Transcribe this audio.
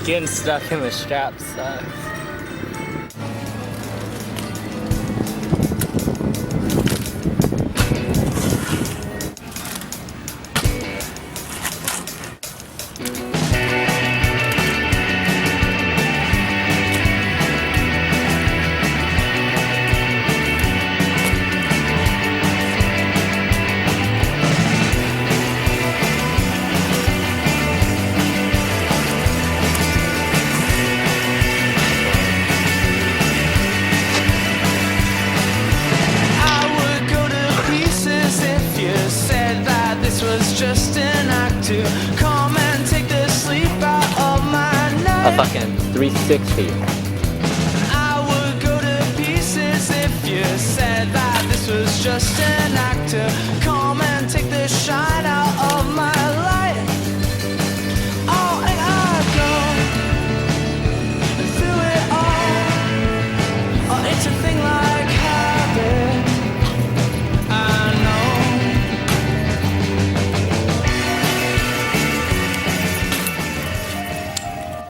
Getting stuck in the straps sucks. Just an act to come and take the sleep out of my night. A fucking 360. I would go to pieces if you said that this was just an act to come and take the shine out.